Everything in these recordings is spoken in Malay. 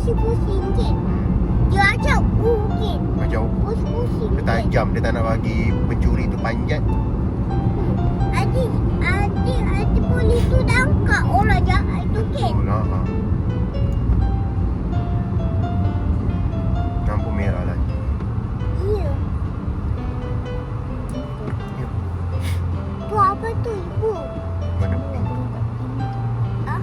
pusing-pusing kan. Dia ajak mungkin. Macam Pusing-pusing dia tajam, dia tak nak bagi pencuri tu panjat. Adik polis tu tangkap orang jahat tu kan. Oh lah. Lampu merah lagi. Ya. Ya. Tu apa tu ibu? Warna pink. Ah,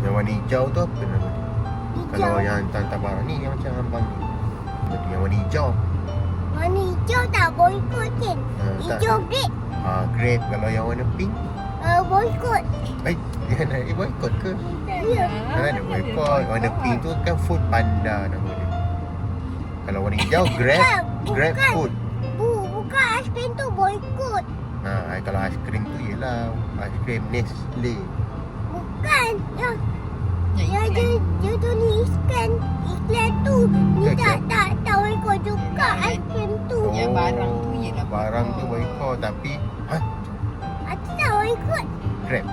Yang warna hijau tu apa nama dia? hijau. Kalau yang hantar barang ni yang macam abang ni. Berarti yang warna hijau. Warna hijau tak boykot kan? Tak. Hijau great. Grape. Kalau yang warna pink, Boykot. dia nak boykot ke? Ya. Kan ada boykot. Warna pink tu kan food panda nama dia. Kalau warna hijau, grab Bukan. food. Bukan aiskrim tu boykot. Kalau aiskrim tu ialah aiskrim Nestle. Bukan. Dia tuliskan iklan tu. Ni Okey, tak boykot juga aiskrim tu. Yang barang tu ialah Barang tu boykot. boykot tapi Aku tak boykot. grab.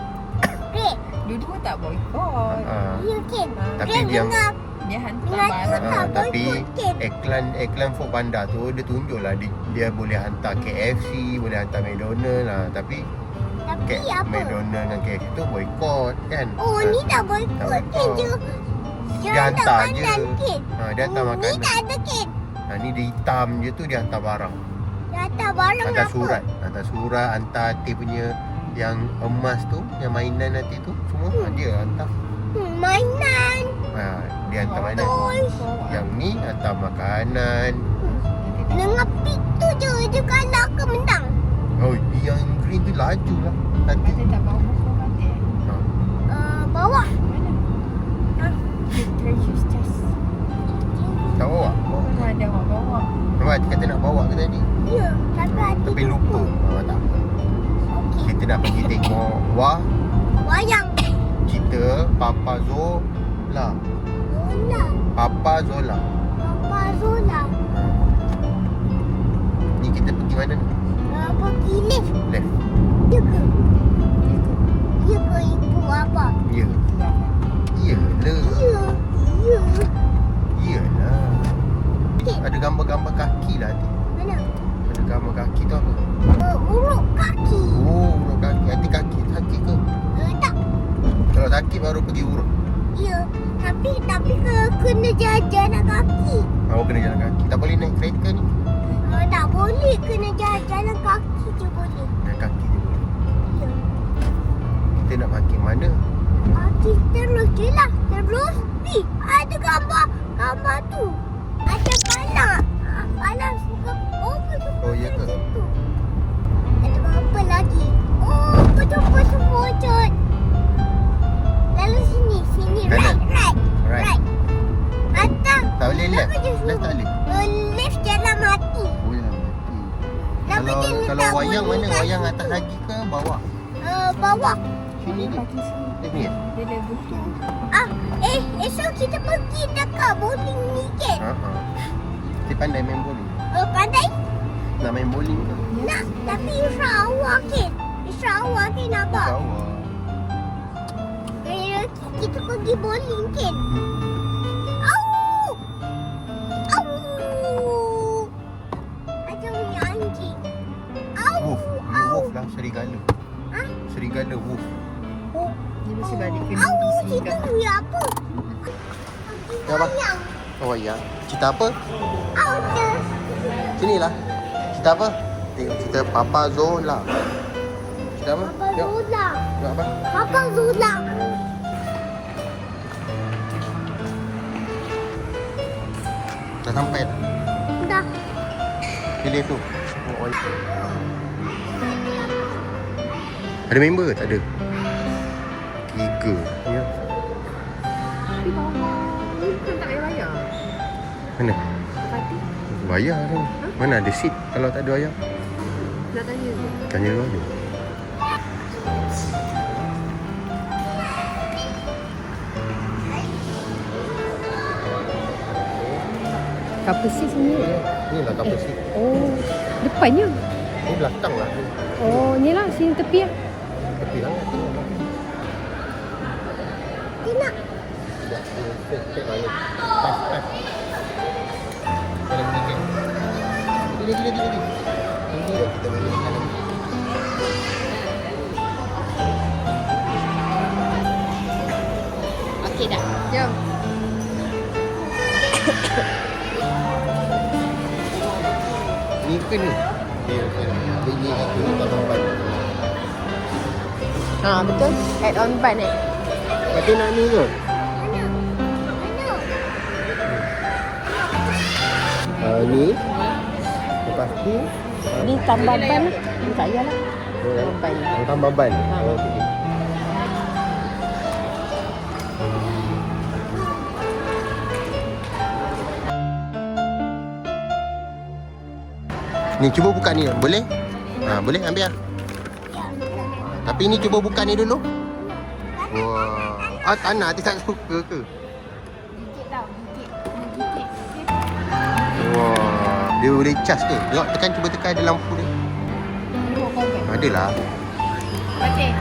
Great. Dua-dua tak boykot. Ya kan? Tapi Grab dia dengan Dia hantar Dengan barang. tak tapi boykot kan? iklan food panda tu dia tunjuklah dia boleh hantar KFC, boleh hantar McDonald lah, tapi Tapi apa? McDonald dengan KFC tu boykot kan. Oh ni tak boykot Tak kan? boykot. Dia Dia hantar je. makanan kan? Dia hantar Ni makanan. tak ada kan? Ni dia hitam je tu, dia hantar barang. Dia hantar barang Hantar apa? surat, hantar hati punya yang emas tu, yang mainan nanti tu, semua dia hantar. Mainan. Dia hantar mainan. Toys. Yang ni hantar makanan. Dengan pig tu je. Dia kalah ke menang? Oh, yang green tu laju lah. Nanti. Dia tak bawa buku nanti. Bawah. Treasure chest. Tak bawa? Ada awak bawa. Nampak kata nak bawa ke tadi? Ya. Tapi lupa. Tak apa. Okey. Kita nak pergi tengok Wayang. kita Papa Zola. Zola. Papa Zola. Papa Zola. Ni kita pergi mana ni? Pergi lift. Left. Ya ke? Ya ke ibu apa? Ya. Iyalah. Ya. Ya. Iyalah. Okey. Ada gambar-gambar kaki lah nanti. Mana? Ada gambar kaki tu apa? Urut kaki. Oh, urut kaki. Nanti kaki sakit ke? Tak. Kalau sakit baru pergi urut. Ya. Tapi kena jalan kaki. Awak kena jalan kaki. Tak boleh naik kereta ni. Tak boleh. Kena jalan kaki je boleh. Jalan kaki je boleh. Ya. Kita nak parking mana? Kaki terus je lah. Terus. Ada gambar tu. Ada palang. Palang suka. Oh, betul. Oh, ya ke? Situ. Ada apa lagi? Oh, betul wujud. Lalu sini. Kanan. Right. Atas. Tak boleh left. Kenapa dia Left tak boleh. Left jalan mati. Oh, ya mati. Kenapa dia Kalau tak wayang boleh mana? kaki? Wayang atas lagi ke bawah? Bawah. Sini ni. Parking sini. Dia ni. Dia level tu. Esok kita pergi dekat bowling ni kan? Dia pandai main bowling. Pandai? Nak main bowling ke? Nak. Tapi Sarawak kan? Sarawak kan apa? Bawah. Kita pergi bowling kan? Macam ni anjing. Wolf. Ni wolf lah. Serigala. Ha? Serigala wolf. Dia mesti balik ke Au, negeri kita sini. beli apa? Ya, apa? Wayang. Oh ya. Cerita apa? Au, dah. Sinilah. Cerita apa? Tengok cerita Papa Zola. Cerita apa? Papa Tengok. Zula. Tengok apa? Papa Zula. Dah sampai dah. Dah. Pilih tu. Oh, ada member ke? Tak ada. 3. Ya. Tapi bawah ni bukan tak payah bayar. Mana? Tapi Bayar tu. Mana ada seat kalau tak ada bayar? nak tanya je. Tanya dulu aja. Couple seat sini. Ni lah couple seat. Oh, depannya. Ni belakang lah. Ni. Oh, ni lah sini tepi lah. Tepi lah. Tidak. Sekejap. Cek balik. Pas. Kalau meningkat. Lagi. Tunggu kita boleh makan. Okey dah. Jom. Ni bukan ni. Dia bukan. Bini aku tambah ban. Ha, betul. Add on ban Kata nak ni ke? Ni. Lepas tu Ni tambah ban. Ni tak payahlah. Ban. tambah ban. Ha. Okey. Ni cuba buka ni. Boleh? Boleh ambil. Tapi ni cuba buka ni dulu. Wah. Tak nak, tak suka ke? Gigit tau. Gigit. Wah. Dia boleh cas ke? Tengok tekan, cuba tekan ada lampu dia. Adalah. Okey.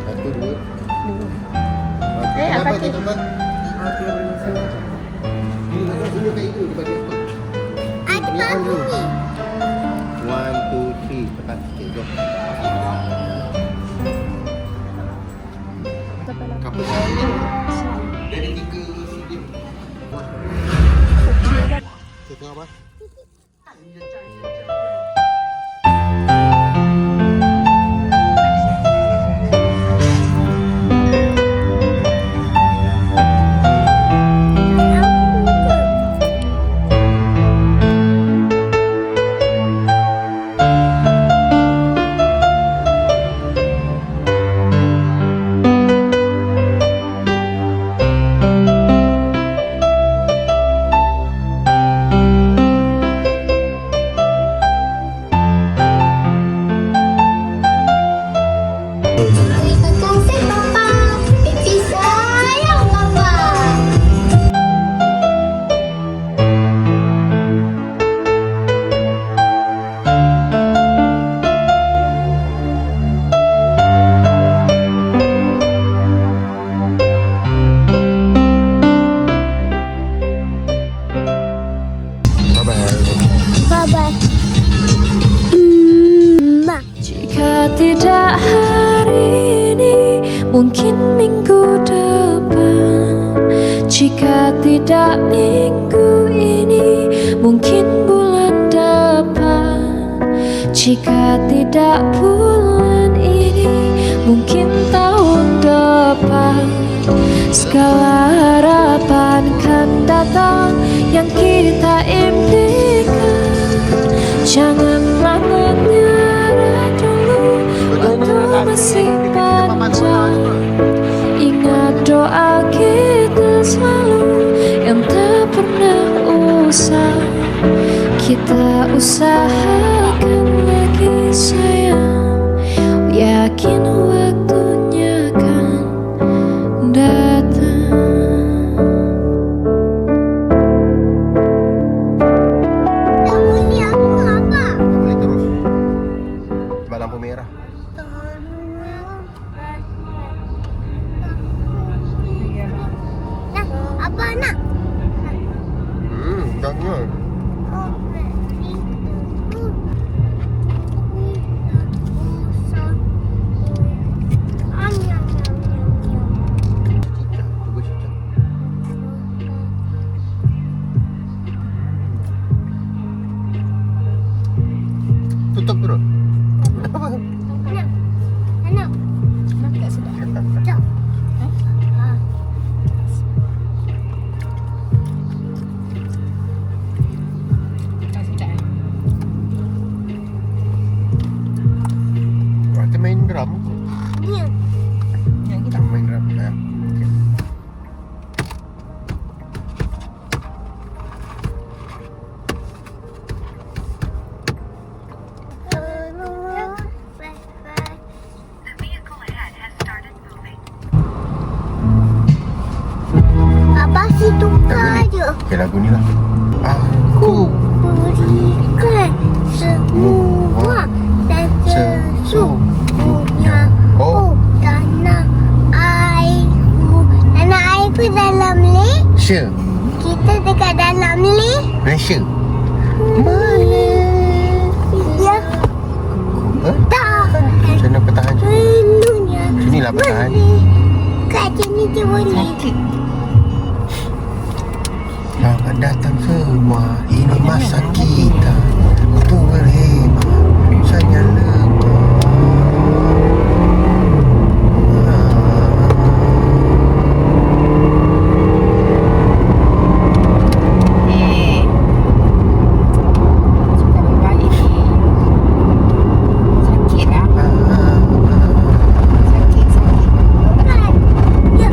Satu, dua. Apa tu? Ini kat itu, dia bagi apa? Ada Ni on dulu. bagi. 1, 2, 3. Tekan sikit, jom. Couple sikit. Dari 3 sikit. Kita tengok apa? Terima kasih Papa. Pipi sayang Papa. Bye-bye. Bye-bye. Mak. Jika tidak hari ini, mungkin minggu depan. Jika tidak minggu ini, mungkin bulan depan. Jika tidak bulan ini, mungkin tahun depan. Segala harapan kan datang yang kita impikan. Janganlah menyerah dulu, waktu masih panjang. Ingat doa kita selalu yang tak pernah usah. Kita usahakan lagi sayang. Yakin waktunya kan datang. Kamu ni aku apa? Boleh terus. Sebab lampu merah. Nah, apa nak? Sedapnya. Cicak, cuba cicak. Tutup terus. Apa? Anak. Tak sedap. Jom. Tak sedap. Macam main drum. Ni. Yang kita. Main drum. Okay. Okay, lagu ni lah. Aku berikan semua dan sesungguhnya. Oh, Tanah airku. Tanah airku dalam Malaysia. kita dekat dalam Malaysia. Malaysia. Tak. Macam mana pertahan? Penuhnya. Sinilah pertahan. Kat sini je boleh. Sakit. Selamat datang semua. Ini masa kita untuk berhemat. Saya lemah. Cakap baik-baik ni. Sakit lah. Sakit. Kan? Ya.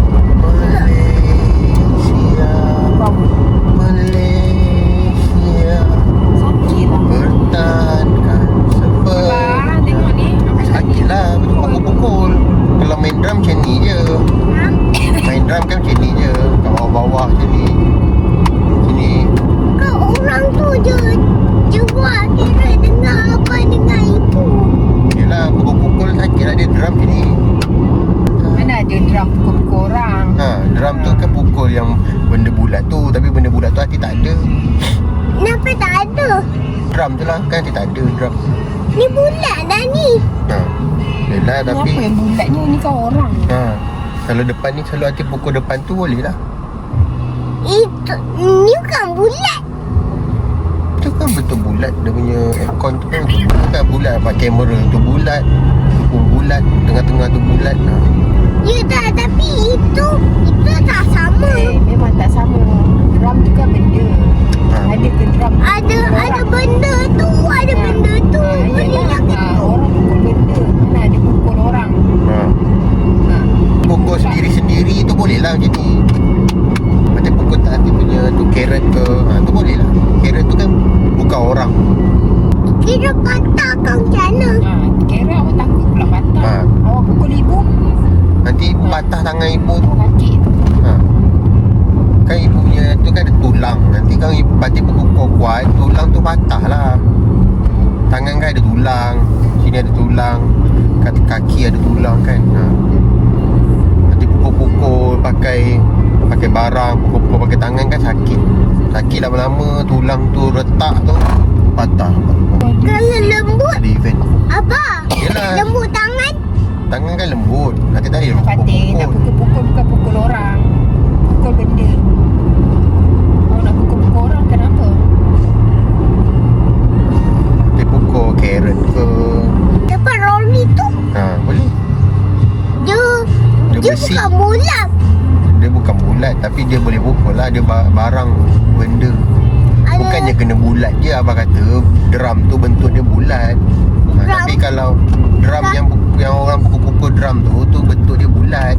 Malaysia, Malaysia, Sakit lah. bertahankan Abang, tengok ni. sakit lah, pukul-pukul. Kalau main drum macam ni je. Main drum kan macam ni je. Kat bawah-bawah macam ni. Sini. Kau orang tu je buat kira dengar apa dengan ibu. Yelah, pukul-pukul sakit lah dia drum macam ni. Mana ada drum pukul-pukul orang. Drum tu kan pukul yang benda bulat tu. Tapi benda bulat tu hati tak ada. Kenapa tak ada? Drum tu lah, kan hati tak ada drum. Ni bulat dah ni. Yelah, tapi Kenapa yang bulatnya ni kau orang? kalau depan ni selalu hati pukul depan tu boleh lah. Ni bukan bulat. Tu kan betul bulat. Dia punya aircon tu kan betul bulat. Kan bulat pakai kamera tu bulat. Tu pun bulat. Tengah-tengah tu bulat. Ya tak, tapi itu tak sama. Memang tak sama. Drum tu kan benda. Ada ke drum? Ada benda tu, ada benda tu. Boleh lah ke? Orang pukul benda. Mana ada pukul orang? Pukul sendiri-sendiri tu boleh lah macam ni. Macam pukul tak hati punya tu carrot ke. Tu boleh lah. Carrot tu kan bukan orang. Kira patah kau macam mana? Kira awak takut pula patah. Awak pukul ibu, Nanti patah tangan ibu tu. sakit. Kan ibu punya tu kan ada tulang. Nanti kalau ibu batik pukul kuat, tulang tu patah lah. Tangan kan ada tulang. Sini ada tulang. Kaki ada tulang kan. Nanti pukul-pukul pakai barang, pukul-pukul pakai tangan kan sakit. Sakit lama-lama tulang tu retak tu patah. Kalau lembut, Ada event. apa? Yelah. Lembut tangan. Tangan kan lembut. Nanti tadi Fatih, nak pukul-pukul bukan pukul orang. Pukul benda. Awak nak pukul-pukul orang kenapa? Dia pukul carrot ke. Depan Rolly tu, Boleh. dia besi. bukan bulat. Dia bukan bulat tapi dia boleh pukul lah. Dia barang benda. Bukannya kena bulat je. Abang kata drum tu bentuk dia bulat. Tapi kalau drum yang orang pukul-pukul drum tu bentuk dia bulat.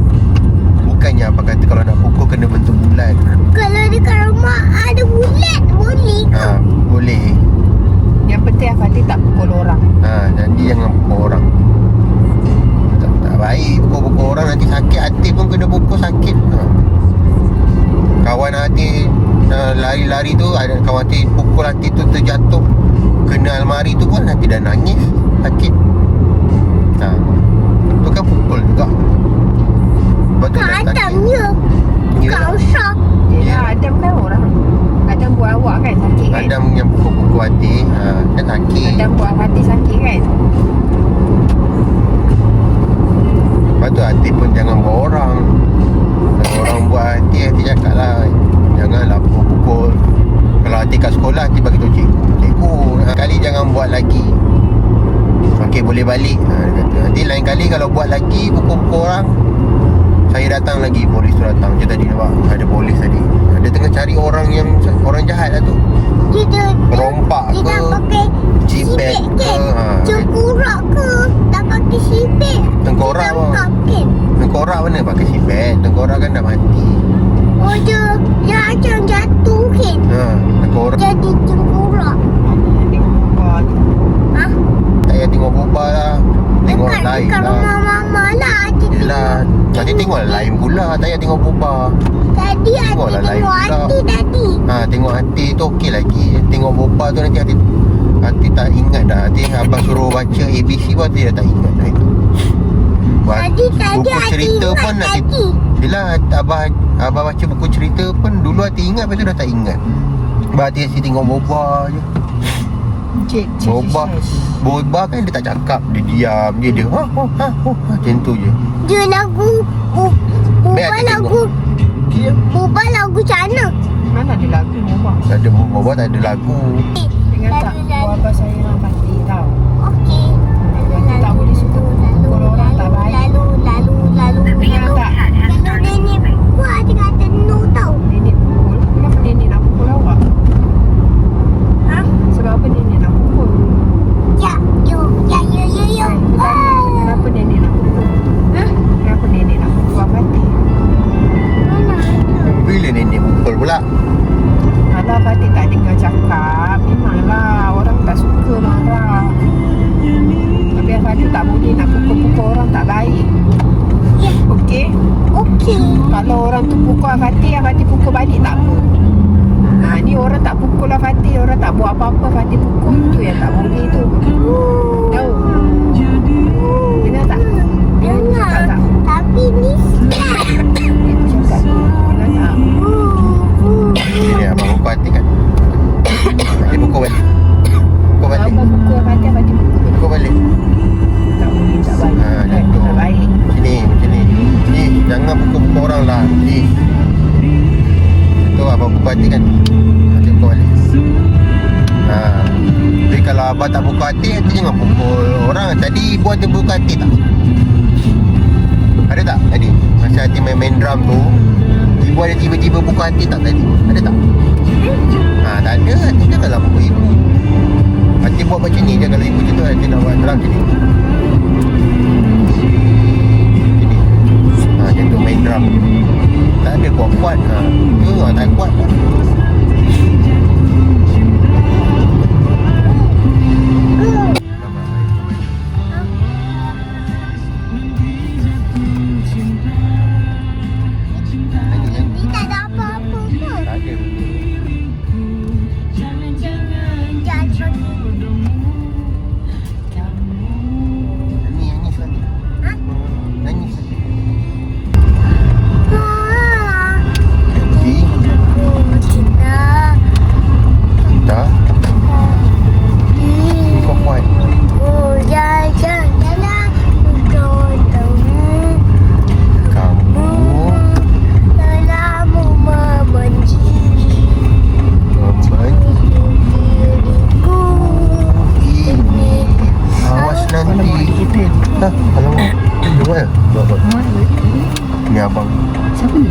Bukannya abang kata kalau nak pukul kena bentuk bulat. Kalau dekat rumah ada bulat, boleh ke? Boleh. Yang penting Fatih tak pukul orang. Jadi jangan pukul orang. Tak baik pukul-pukul orang. Nanti sakit hati pun kena pukul sakit. Kawan hati lari-lari tu, ada kawan hati pukul hati tu terjatuh kena almari tu pun hati dah nangis. Sakit. Tu kan pukul juga. Betul dah sakit. Adamnya. Kau shock. Ya, Adam kan orang. Adam buat awak kan sakit kan? Adam yang pukul-pukul hati kan sakit. Adam buat Fatih sakit kan? Lepas tu hati pun jangan buat orang. Kalau orang buat hati cakap lah, janganlah pukul-pukul. Kalau hati kat sekolah, hati bagi tahu cikgu, kali jangan buat lagi. Okey, boleh balik. Dia kata nanti lain kali kalau buat lagi pukul-pukul orang, saya datang lagi. Polis tu datang. Macam tadi nampak ada polis tadi. Dia tengah cari orang jahat lah tu. Perompak ke, Dia pakai cipet ke, cengkurak ke, tak pakai sipit. Tengkorak Dia apa? tangkap kan? Tengkorak mana pakai sipet? Tengkorak kan dah mati. Oh dia macam jatuh kan? Tengkorak. Jadi cengkurak. Tak payah tengok bubal lah. Tengok lain Dekat lah. rumah mama lah. Yelah, nanti tengok lain pula. Tak payah tengok bubal. Tadi Tengoklah Adik lain tengok pula. Hati. Tengok hati tu okey lagi. Tengok boba tu nanti hati tak ingat dah. Hati abang suruh baca ABC pun hati dah tak ingat dah itu. Tadi Buku hati cerita ingat pun hati. tadi. Yelah abang baca buku cerita pun dulu hati ingat, lepas tu dah tak ingat. Hati asyik tengok boba je. Boba kan dia tak cakap, dia diam je, dia macam tu je. Dia lagu Biar Boba dia lagu Boba lagu sana. Mana ada lagu boba? Tak ada boba, tak ada lagu. Dengar tak? Boba saya nak mati tau. Okey. Tak boleh suka pukul orang tak baik. Lalu Dengar tak? Kalau nenek buat dia kata no tau. Nenek pukul. Kenapa nenek nak pukul awak? Ha? Sebab apa nenek nak pukul? Ya. Kenapa nenek nak pukul? Ha? Kenapa nenek nak pukul Abang Fatih? Mana? Bila nenek pukul pula? Alah Fatih tak dengar cakap. Memanglah orang tak suka marah. Tapi Fatih tak boleh nak pukul-pukul orang tak baik. Ya. Okey? Okey. Kalau orang tu pukul Fatih pukul balik tak apa. Ni orang tak pukul Fatih, orang tak buat apa-apa, Fatih pukul tu yang tak boleh tu. Tahu? Dengar tak? Dengar. Tak. Tapi ni siap. Itu cakap. Dengar tak? Ni abang pukul hati kan. Dia pukul balik. Pukul balik. Abang pukul Fatih pukul balik. Pukul balik. Tak boleh, tak baik. Macam tu. Tak baik. Macam ni. Jangan pukul-pukul orang lah. Tu abang pukul hati kan. Dia pukul balik. Tapi kalau abang tak pukul hati jangan pukul orang. Tadi ibu ada pukul hati tak? Ada tak tadi? Masa hati main drum tu, ibu ada tiba-tiba pukul hati tak tadi? Ada tak? Tak ada. Hati janganlah pukul ibu. Hati buat macam ni je. Kalau ibu macam tu, hati nak buat drum macam ni. Macam tu main drum. Tak ada kuat-kuat. Tu tak kuat pun. Ni tak ada apa-apa pun. Tak ada. Jangan Nyanyi sekali. Ha? Nyanyi sekali. Ah, Si aku cinta. Cinta. Kau kuat. Oh, jangan kau tahu. Kamu Selamu membenci membenci diriku ini. Awas nanti. Alamak. Dengar ya? Ni abang. Siapa ni?